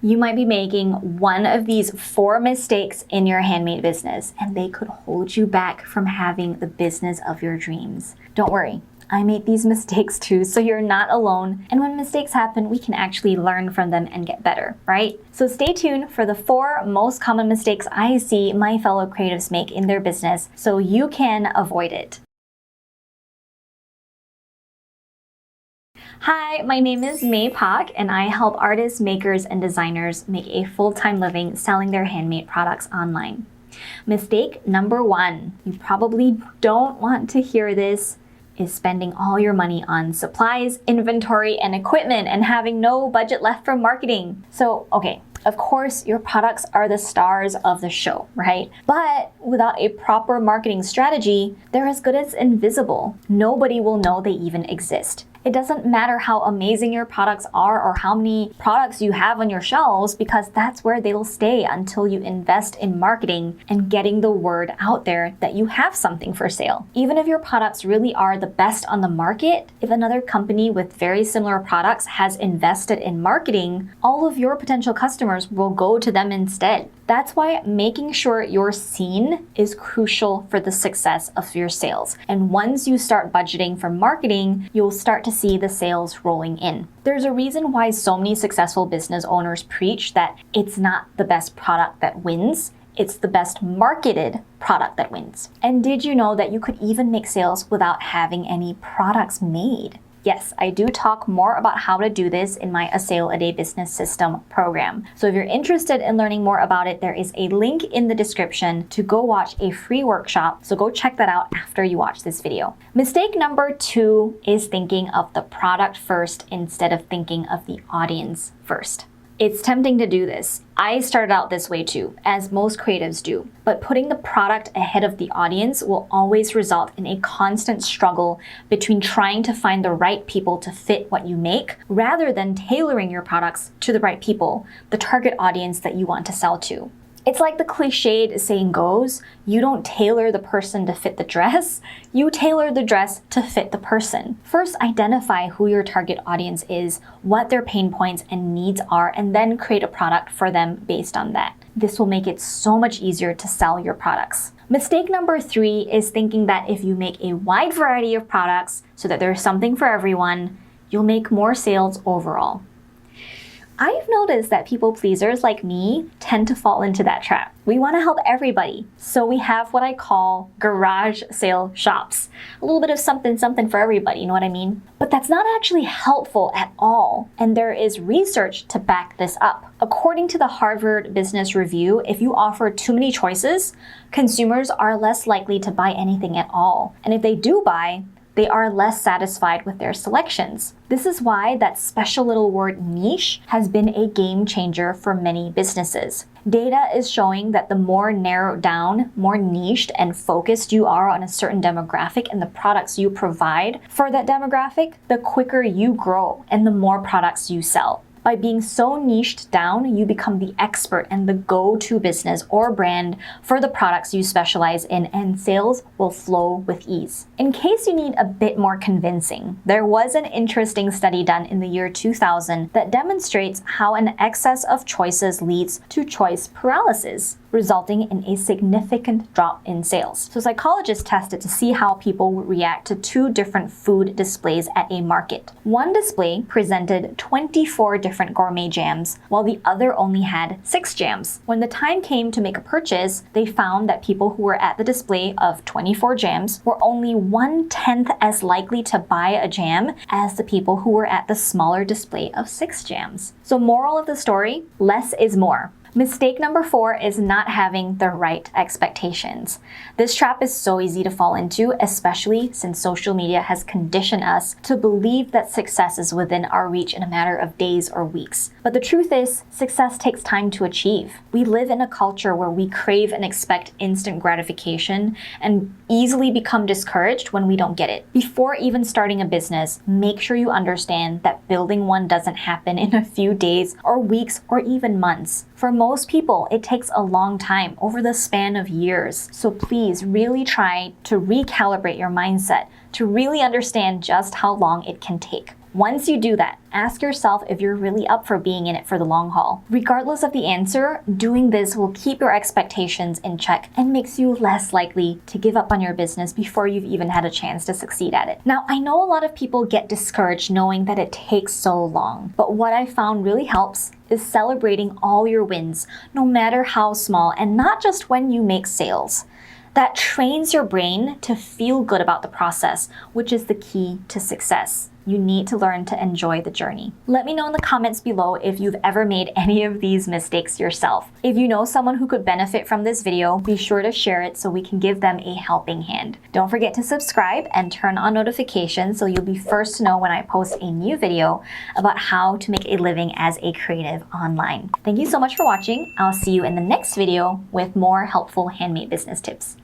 You might be making one of these 4 mistakes in your handmade business, and they could hold you back from having the business of your dreams. Don't worry, I made these mistakes too, so you're not alone. And when mistakes happen, we can actually learn from them and get better, right? So stay tuned for the 4 most common mistakes I see my fellow creatives make in their business so you can avoid it. Hi, my name is May Pak, and I help artists, makers, and designers make a full-time living selling their handmade products online. Mistake number 1, you probably don't want to hear this, is spending all your money on supplies, inventory, and equipment and having no budget left for marketing. So, okay, of course, your products are the stars of the show, right? But without a proper marketing strategy, they're as good as invisible. Nobody will know they even exist. It doesn't matter how amazing your products are or how many products you have on your shelves, because that's where they'll stay until you invest in marketing and getting the word out there that you have something for sale. Even if your products really are the best on the market, if another company with very similar products has invested in marketing, all of your potential customers will go to them instead. That's why making sure you're seen is crucial for the success of your sales. And once you start budgeting for marketing, you'll start to see the sales rolling in. There's a reason why so many successful business owners preach that it's not the best product that wins, it's the best marketed product that wins. And did you know that you could even make sales without having any products made? Yes, I do talk more about how to do this in my A Sale a Day Business System program. So if you're interested in learning more about it, there is a link in the description to go watch a free workshop. So go check that out after you watch this video. Mistake number 2 is thinking of the product first instead of thinking of the audience first. It's tempting to do this. I started out this way too, as most creatives do. But putting the product ahead of the audience will always result in a constant struggle between trying to find the right people to fit what you make, rather than tailoring your products to the right people, the target audience that you want to sell to. It's like the cliched saying goes, you don't tailor the person to fit the dress, you tailor the dress to fit the person. First, identify who your target audience is, what their pain points and needs are, and then create a product for them based on that. This will make it so much easier to sell your products. Mistake number 3 is thinking that if you make a wide variety of products so that there's something for everyone, you'll make more sales overall. I've noticed that people pleasers like me tend to fall into that trap. We want to help everybody, so we have what I call garage sale shops. A little bit of something for everybody, you know what I mean? But that's not actually helpful at all, and there is research to back this up. According to the Harvard Business Review, if you offer too many choices, consumers are less likely to buy anything at all. And if they do buy, they are less satisfied with their selections. This is why that special little word niche has been a game changer for many businesses. Data is showing that the more narrowed down, more niched and focused you are on a certain demographic and the products you provide for that demographic, the quicker you grow and the more products you sell. By being so niched down, you become the expert and the go-to business or brand for the products you specialize in, and sales will flow with ease. In case you need a bit more convincing, there was an interesting study done in the year 2000 that demonstrates how an excess of choices leads to choice paralysis, resulting in a significant drop in sales. So psychologists tested to see how people would react to 2 different food displays at a market. One display presented 24 different gourmet jams, while the other only had 6 jams. When the time came to make a purchase, they found that people who were at the display of 24 jams were only 1/10 as likely to buy a jam as the people who were at the smaller display of 6 jams. So moral of the story, less is more. Mistake number 4 is not having the right expectations. This trap is so easy to fall into, especially since social media has conditioned us to believe that success is within our reach in a matter of days or weeks. But the truth is, success takes time to achieve. We live in a culture where we crave and expect instant gratification and easily become discouraged when we don't get it. Before even starting a business, make sure you understand that building one doesn't happen in a few days or weeks or even months. For most people, it takes a long time, over the span of years. So please really try to recalibrate your mindset to really understand just how long it can take. Once you do that, ask yourself if you're really up for being in it for the long haul. Regardless of the answer, doing this will keep your expectations in check and makes you less likely to give up on your business before you've even had a chance to succeed at it. Now, I know a lot of people get discouraged knowing that it takes so long, but what I found really helps is celebrating all your wins, no matter how small, and not just when you make sales. That trains your brain to feel good about the process, which is the key to success. You need to learn to enjoy the journey. Let me know in the comments below if you've ever made any of these mistakes yourself. If you know someone who could benefit from this video, be sure to share it so we can give them a helping hand. Don't forget to subscribe and turn on notifications so you'll be first to know when I post a new video about how to make a living as a creative online. Thank you so much for watching. I'll see you in the next video with more helpful handmade business tips.